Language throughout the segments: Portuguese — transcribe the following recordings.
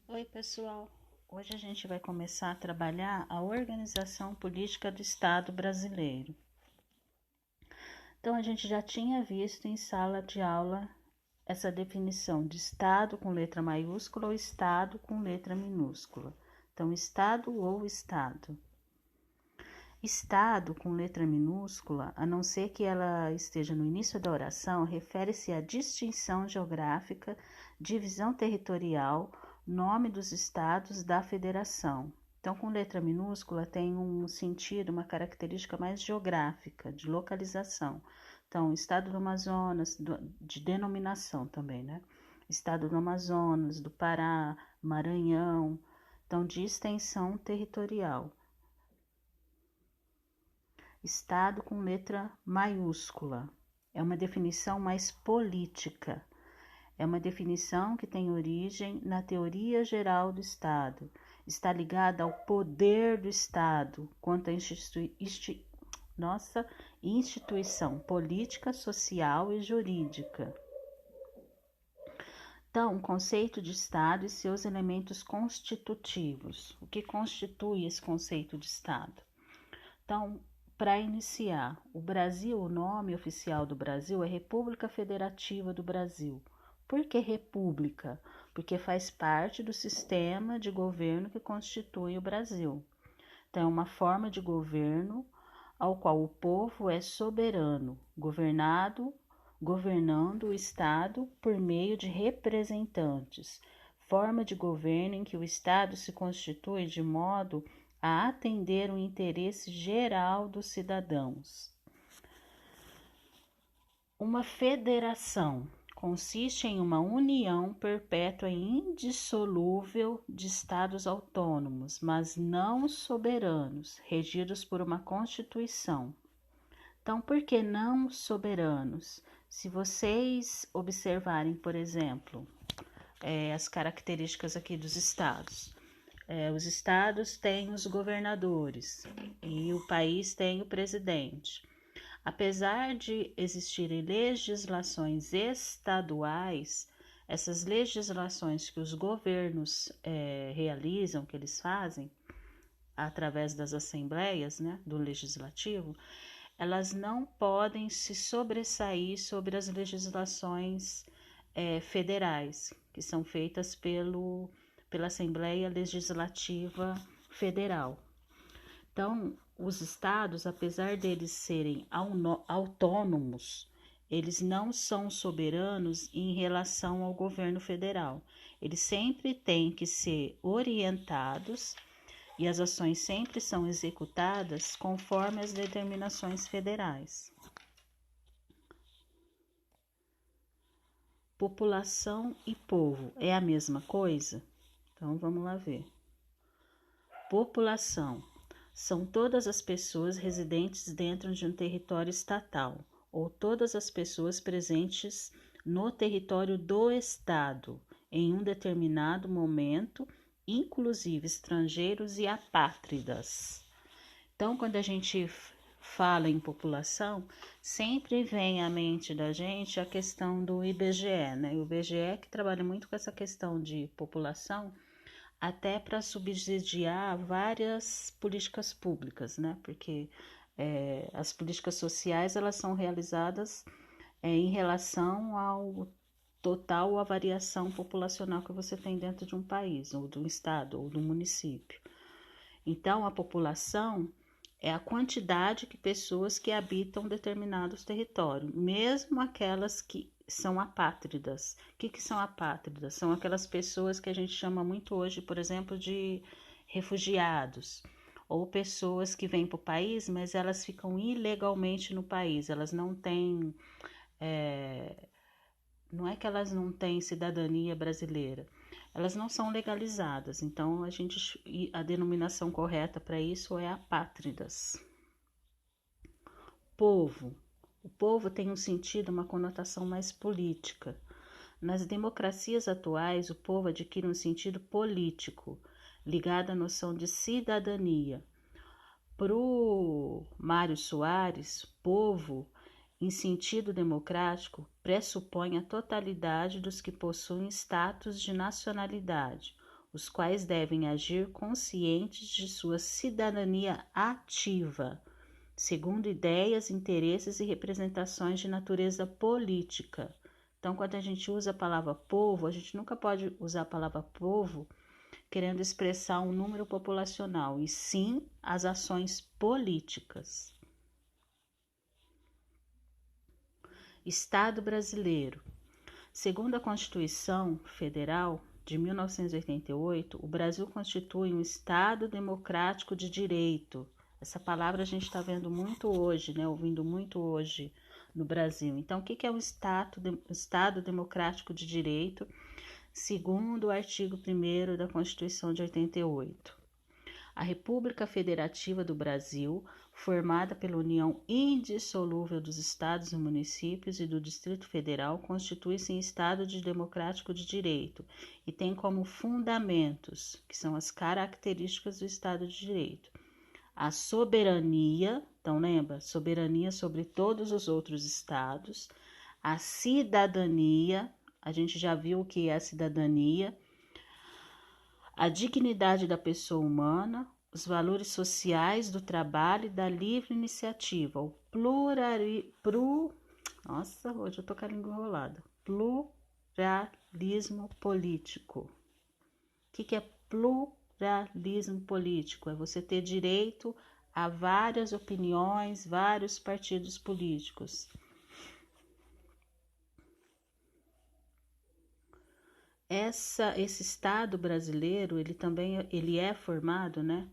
Oi, pessoal. Hoje a gente vai começar a trabalhar a organização política do Estado brasileiro. Então, a gente já tinha visto em sala de aula essa definição de Estado com letra maiúscula ou Estado com letra minúscula. Então, Estado ou Estado. Estado com letra minúscula, a não ser que ela esteja no início da oração, refere-se à distinção geográfica, divisão territorial, nome dos estados da federação. Então, com letra minúscula tem um sentido, uma característica mais geográfica, de localização. Então, estado do Amazonas, de denominação também, né? Estado do Amazonas, do Pará, Maranhão, então de extensão territorial. Estado com letra maiúscula. É uma definição mais política. É uma definição que tem origem na teoria geral do Estado. Está ligada ao poder do Estado quanto à instituição política, social e jurídica. Então, o conceito de Estado e seus elementos constitutivos. O que constitui esse conceito de Estado? Então, para iniciar, o Brasil, o nome oficial do Brasil é República Federativa do Brasil. Por que República? Porque faz parte do sistema de governo que constitui o Brasil. Então, é uma forma de governo ao qual o povo é soberano, governando o Estado por meio de representantes. Forma de governo em que o Estado se constitui de modo a atender o interesse geral dos cidadãos. Uma federação consiste em uma união perpétua e indissolúvel de estados autônomos, mas não soberanos, regidos por uma Constituição. Então, por que não soberanos? Se vocês observarem, por exemplo, as características aqui dos estados, os estados têm os governadores e o país tem o presidente. Apesar de existirem legislações estaduais, essas legislações que os governos realizam, que eles fazem, através das assembleias, né, do legislativo, elas não podem se sobressair sobre as legislações federais, que são feitas pela Assembleia Legislativa Federal. Então, os estados, apesar deles serem autônomos, eles não são soberanos em relação ao governo federal. Eles sempre têm que ser orientados e as ações sempre são executadas conforme as determinações federais. População e povo é a mesma coisa? Então vamos lá ver. População são todas as pessoas residentes dentro de um território estatal ou todas as pessoas presentes no território do estado em um determinado momento, inclusive estrangeiros e apátridas. Então, quando a gente fala em população, sempre vem à mente da gente a questão do IBGE, né? O IBGE que trabalha muito com essa questão de população, até para subsidiar várias políticas públicas, né? Porque as políticas sociais elas são realizadas em relação ao total a variação populacional que você tem dentro de um país, ou de um estado, ou de um município. Então, a população é a quantidade de pessoas que habitam determinados territórios, mesmo aquelas que são apátridas. O que são apátridas? São aquelas pessoas que a gente chama muito hoje, por exemplo, de refugiados, ou pessoas que vêm para o país, mas elas ficam ilegalmente no país, elas não têm. Não é que elas não têm cidadania brasileira, elas não são legalizadas. Então, a denominação correta para isso é apátridas. Povo. O povo tem um sentido, uma conotação mais política. Nas democracias atuais, o povo adquire um sentido político, ligado à noção de cidadania. Para o Mário Soares, povo, em sentido democrático, pressupõe a totalidade dos que possuem status de nacionalidade, os quais devem agir conscientes de sua cidadania ativa, segundo ideias, interesses e representações de natureza política. Então, quando a gente usa a palavra povo, a gente nunca pode usar a palavra povo querendo expressar um número populacional, e sim as ações políticas. Estado brasileiro. Segundo a Constituição Federal de 1988, o Brasil constitui um Estado democrático de direito. Essa palavra a gente está vendo muito hoje, né? Ouvindo muito hoje no Brasil. Então, o que é um Estado democrático de direito, segundo o artigo 1º da Constituição de 88? A República Federativa do Brasil, formada pela união indissolúvel dos estados e municípios e do Distrito Federal, constitui-se em Estado democrático de direito e tem como fundamentos, que são as características do Estado de Direito, a soberania, então lembra, soberania sobre todos os outros estados, a cidadania, a gente já viu o que é a cidadania, a dignidade da pessoa humana, os valores sociais do trabalho e da livre iniciativa, o Nossa, hoje eu tô com a língua enrolada. Pluralismo político. O que é pluralismo político? É você ter direito a várias opiniões, vários partidos políticos. Esse Estado brasileiro, ele é formado, né,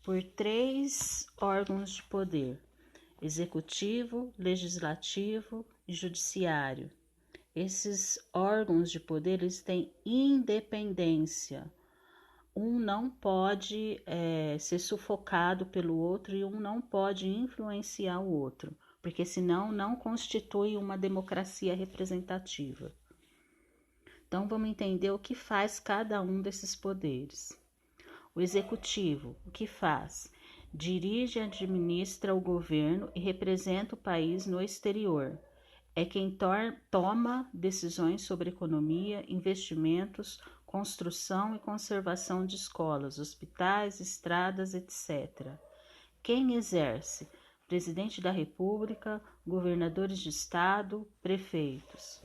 por 3 órgãos de poder: executivo, legislativo e judiciário. Esses órgãos de poder, eles têm independência. Um não pode ser sufocado pelo outro e um não pode influenciar o outro, porque senão não constitui uma democracia representativa. Então, vamos entender o que faz cada um desses poderes. O executivo, o que faz? Dirige e administra o governo e representa o país no exterior. É quem toma decisões sobre economia, investimentos, construção e conservação de escolas, hospitais, estradas, etc. Quem exerce? Presidente da República, governadores de estado, prefeitos.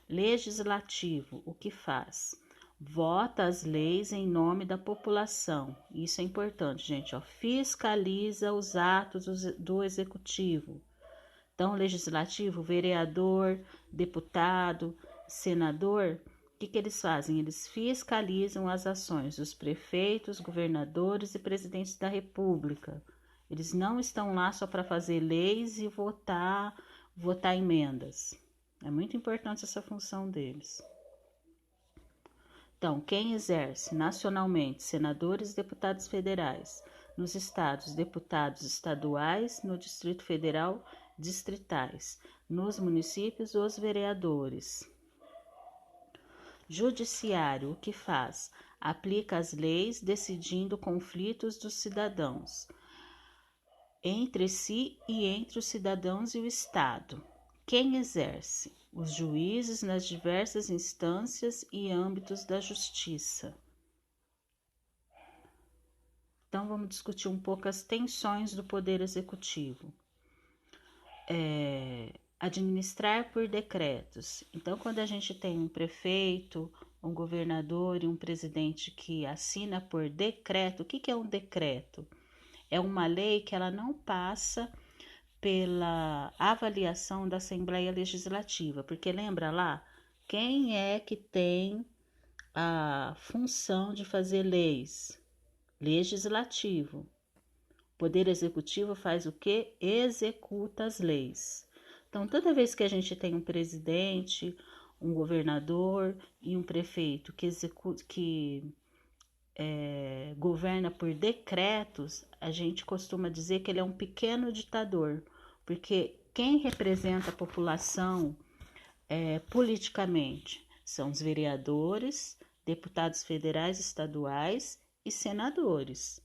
Legislativo, o que faz? Vota as leis em nome da população. Isso é importante, gente. Fiscaliza os atos do executivo. Então, legislativo, vereador, deputado, senador, o que eles fazem? Eles fiscalizam as ações dos prefeitos, governadores e presidentes da República. Eles não estão lá só para fazer leis e votar emendas. É muito importante essa função deles. Então, quem exerce nacionalmente? Senadores e deputados federais. Nos estados, deputados estaduais. No Distrito Federal, distritais. Nos municípios, os vereadores. Judiciário, o que faz? Aplica as leis, decidindo conflitos dos cidadãos entre si e entre os cidadãos e o Estado. Quem exerce? Os juízes nas diversas instâncias e âmbitos da justiça. Então, vamos discutir um pouco as tensões do poder executivo. Administrar por decretos. Então, quando a gente tem um prefeito, um governador e um presidente que assina por decreto, o que é um decreto? É uma lei que ela não passa pela avaliação da Assembleia Legislativa, porque lembra lá, quem é que tem a função de fazer leis? Legislativo. O Poder Executivo faz o quê? Executa as leis. Então, toda vez que a gente tem um presidente, um governador e um prefeito que governa por decretos, a gente costuma dizer que ele é um pequeno ditador, porque quem representa a população politicamente são os vereadores, deputados federais, estaduais e senadores.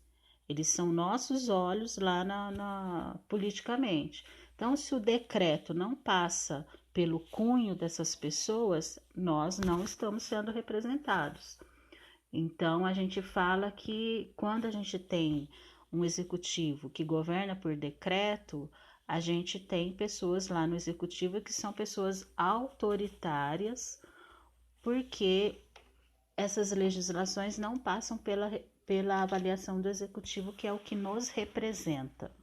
Eles são nossos olhos lá politicamente. Então, se o decreto não passa pelo cunho dessas pessoas, nós não estamos sendo representados. Então, a gente fala que quando a gente tem um executivo que governa por decreto, a gente tem pessoas lá no executivo que são pessoas autoritárias, porque essas legislações não passam pela avaliação do executivo, que é o que nos representa.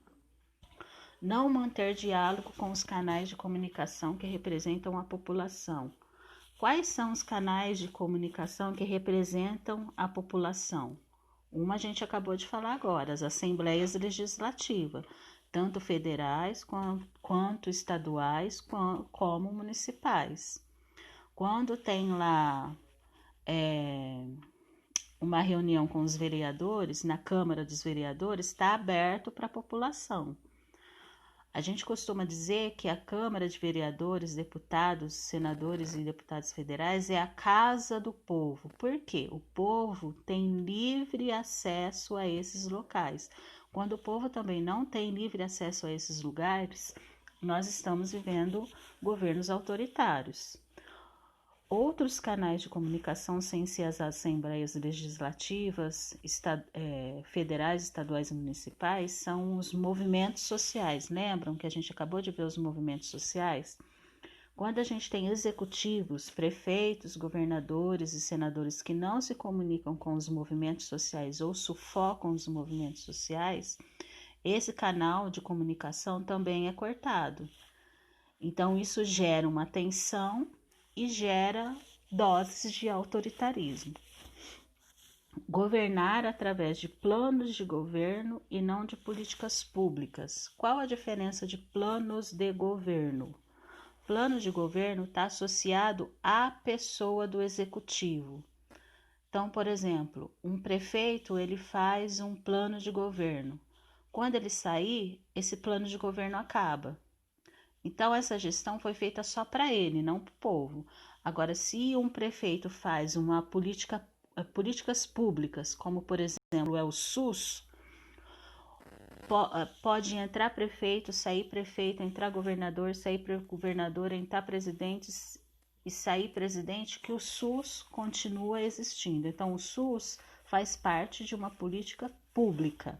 Não manter diálogo com os canais de comunicação que representam a população. Quais são os canais de comunicação que representam a população? Uma a gente acabou de falar agora, as assembleias legislativas, tanto federais quanto estaduais, como municipais. Quando tem lá uma reunião com os vereadores, na Câmara dos Vereadores, está aberto para a população. A gente costuma dizer que a Câmara de Vereadores, deputados, senadores e deputados federais é a casa do povo. Por quê? O povo tem livre acesso a esses locais. Quando o povo também não tem livre acesso a esses lugares, nós estamos vivendo governos autoritários. Outros canais de comunicação sem ser as assembleias legislativas, federais, estaduais e municipais, são os movimentos sociais. Lembram que a gente acabou de ver os movimentos sociais? Quando a gente tem executivos, prefeitos, governadores e senadores que não se comunicam com os movimentos sociais ou sufocam os movimentos sociais, esse canal de comunicação também é cortado. Então, isso gera uma tensão e gera doses de autoritarismo. Governar através de planos de governo e não de políticas públicas. Qual a diferença de planos de governo? Plano de governo está associado à pessoa do executivo. Então, por exemplo, um prefeito ele faz um plano de governo. Quando ele sair, esse plano de governo acaba. Então, essa gestão foi feita só para ele, não para o povo. Agora, se um prefeito faz políticas públicas, como por exemplo é o SUS, pode entrar prefeito, sair prefeito, entrar governador, sair governador, entrar presidente e sair presidente, que o SUS continua existindo. Então, o SUS faz parte de uma política pública.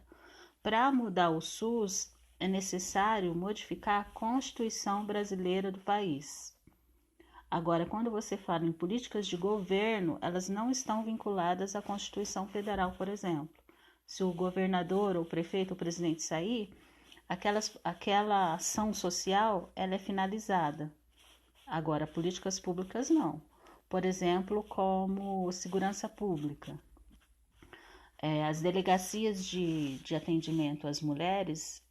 Para mudar o SUS, é necessário modificar a Constituição brasileira do país. Agora, quando você fala em políticas de governo, elas não estão vinculadas à Constituição Federal, por exemplo. Se o governador, ou o prefeito, ou o presidente sair, aquela ação social ela é finalizada. Agora, políticas públicas não. Por exemplo, como segurança pública. As delegacias de atendimento às mulheres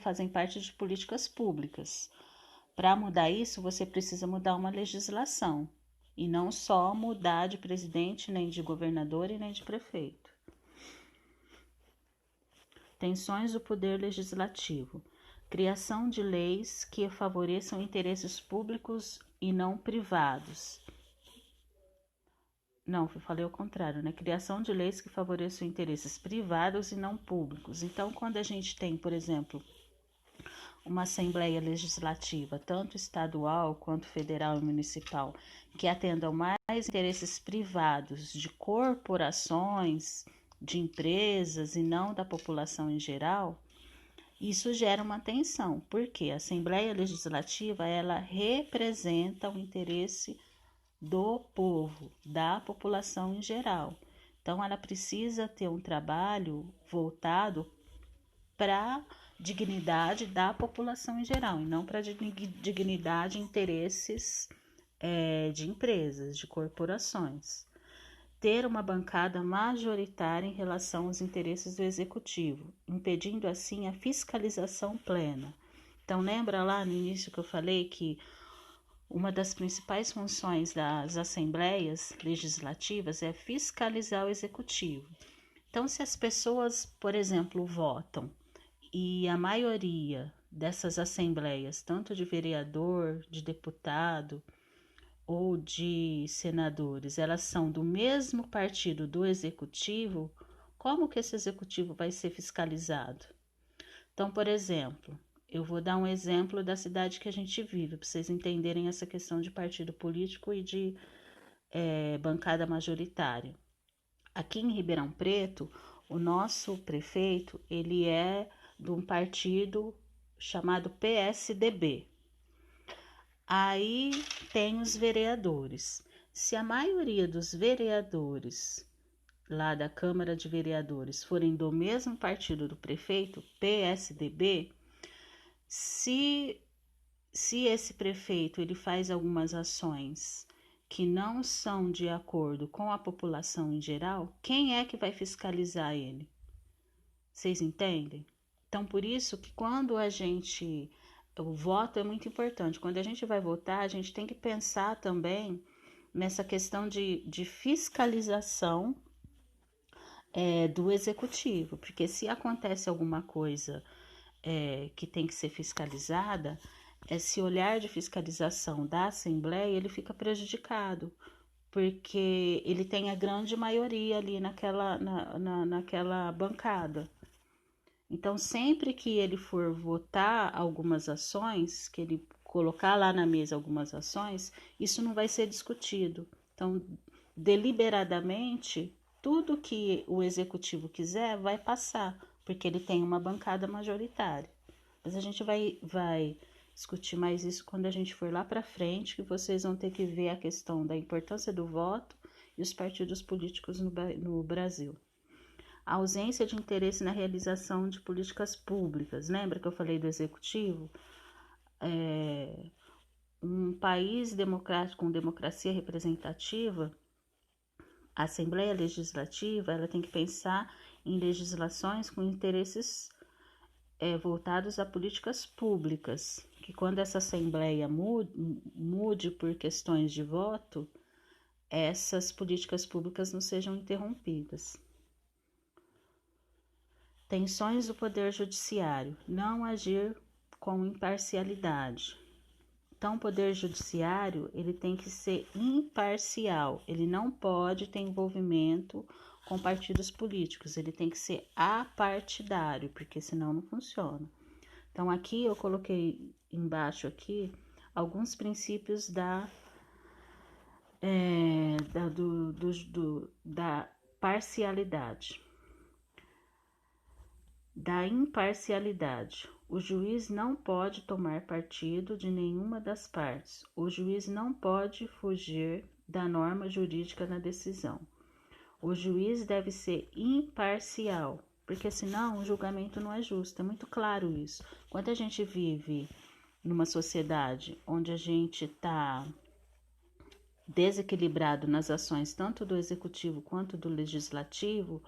fazem parte de políticas públicas. Para mudar isso, você precisa mudar uma legislação e não só mudar de presidente, nem de governador e nem de prefeito. Tensões do poder legislativo. Criação de leis que favoreçam interesses públicos e não privados. Não, eu falei o contrário, né? Criação de leis que favoreçam interesses privados e não públicos. Então, quando a gente tem, por exemplo, uma Assembleia Legislativa, tanto estadual quanto federal e municipal, que atendam mais interesses privados de corporações, de empresas e não da população em geral, isso gera uma tensão, porque a Assembleia Legislativa ela representa o interesse do povo, da população em geral. Então, ela precisa ter um trabalho voltado para a dignidade da população em geral, e não para a dignidade e interesses de empresas, de corporações. Ter uma bancada majoritária em relação aos interesses do executivo, impedindo assim a fiscalização plena. Então, lembra lá no início que eu falei que uma das principais funções das assembleias legislativas é fiscalizar o executivo. Então, se as pessoas, por exemplo, votam e a maioria dessas assembleias, tanto de vereador, de deputado ou de senadores, elas são do mesmo partido do executivo, como que esse executivo vai ser fiscalizado? Então, por exemplo, eu vou dar um exemplo da cidade que a gente vive, para vocês entenderem essa questão de partido político e de bancada majoritária. Aqui em Ribeirão Preto, o nosso prefeito, ele é de um partido chamado PSDB. Aí tem os vereadores. Se a maioria dos vereadores lá da Câmara de Vereadores forem do mesmo partido do prefeito, PSDB, se esse prefeito ele faz algumas ações que não são de acordo com a população em geral, quem é que vai fiscalizar ele? Vocês entendem? Então, por isso que o voto é muito importante. Quando a gente vai votar, a gente tem que pensar também nessa questão de fiscalização do executivo, porque se acontece alguma coisa que tem que ser fiscalizada, esse olhar de fiscalização da Assembleia ele fica prejudicado, porque ele tem a grande maioria ali naquela bancada. Então, sempre que ele for votar algumas ações, que ele colocar lá na mesa algumas ações, isso não vai ser discutido. Então, deliberadamente, tudo que o executivo quiser vai passar, porque ele tem uma bancada majoritária. Mas a gente vai discutir mais isso quando a gente for lá para frente, que vocês vão ter que ver a questão da importância do voto e os partidos políticos no Brasil. A ausência de interesse na realização de políticas públicas. Lembra que eu falei do executivo? Um país democrático com democracia representativa, a Assembleia Legislativa ela tem que pensar em legislações com interesses voltados a políticas públicas, que quando essa Assembleia mude por questões de voto, essas políticas públicas não sejam interrompidas. Tensões do Poder Judiciário, não agir com imparcialidade. Então, o Poder Judiciário ele tem que ser imparcial, ele não pode ter envolvimento com partidos políticos, ele tem que ser apartidário, porque senão não funciona. Então, aqui eu coloquei embaixo aqui alguns princípios da parcialidade. Da imparcialidade. O juiz não pode tomar partido de nenhuma das partes. O juiz não pode fugir da norma jurídica na decisão. O juiz deve ser imparcial, porque senão o julgamento não é justo. É muito claro isso. Quando a gente vive numa sociedade onde a gente está desequilibrado nas ações tanto do executivo quanto do legislativo,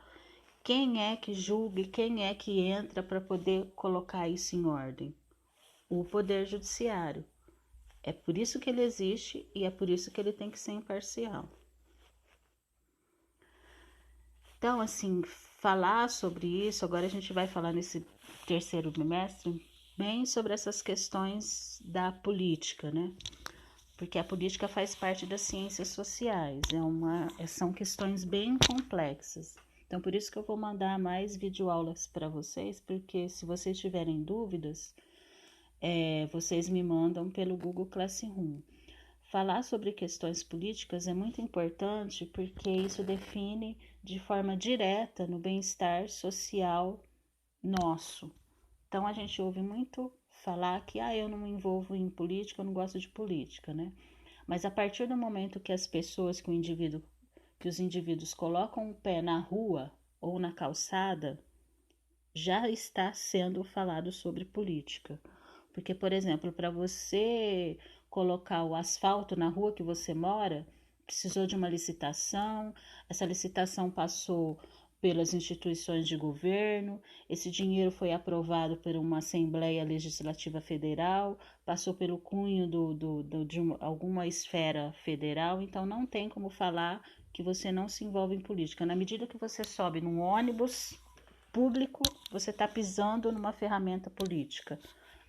quem é que julga e quem é que entra para poder colocar isso em ordem? O Poder Judiciário. É por isso que ele existe e é por isso que ele tem que ser imparcial. Então, assim, falar sobre isso, agora a gente vai falar nesse terceiro bimestre bem sobre essas questões da política, né? Porque a política faz parte das ciências sociais, são questões bem complexas. Então, por isso que eu vou mandar mais videoaulas para vocês, porque se vocês tiverem dúvidas, vocês me mandam pelo Google Classroom. Falar sobre questões políticas é muito importante porque isso define de forma direta no bem-estar social nosso. Então, a gente ouve muito falar que eu não me envolvo em política, eu não gosto de política, né? Mas a partir do momento que os indivíduos colocam o pé na rua ou na calçada, já está sendo falado sobre política. Porque, por exemplo, para você colocar o asfalto na rua que você mora, precisou de uma licitação, essa licitação passou pelas instituições de governo, esse dinheiro foi aprovado por uma Assembleia Legislativa Federal, passou pelo cunho de alguma esfera federal, então não tem como falar que você não se envolve em política. Na medida que você sobe num ônibus público, você está pisando numa ferramenta política.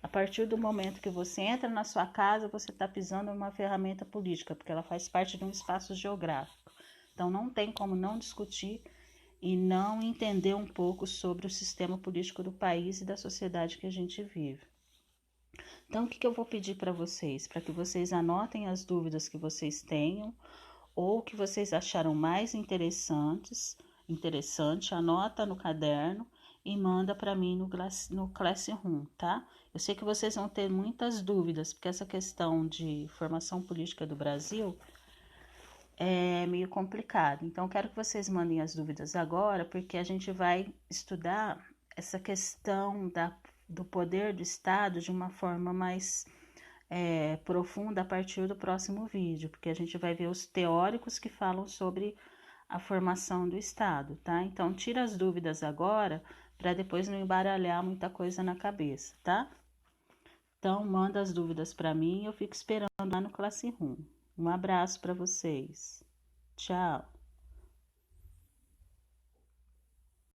A partir do momento que você entra na sua casa, você está pisando numa ferramenta política, porque ela faz parte de um espaço geográfico. Então, não tem como não discutir e não entender um pouco sobre o sistema político do país e da sociedade que a gente vive. Então, o que eu vou pedir para vocês? Para que vocês anotem as dúvidas que vocês tenham, ou que vocês acharam mais interessante, anota no caderno e manda para mim no Classroom, tá? Eu sei que vocês vão ter muitas dúvidas, porque essa questão de formação política do Brasil é meio complicado. Então, quero que vocês mandem as dúvidas agora, porque a gente vai estudar essa questão do poder do Estado de uma forma mais profunda a partir do próximo vídeo, porque a gente vai ver os teóricos que falam sobre a formação do Estado, tá? Então, tira as dúvidas agora, para depois não embaralhar muita coisa na cabeça, tá? Então, manda as dúvidas para mim, eu fico esperando lá no Classroom. Um abraço para vocês. Tchau.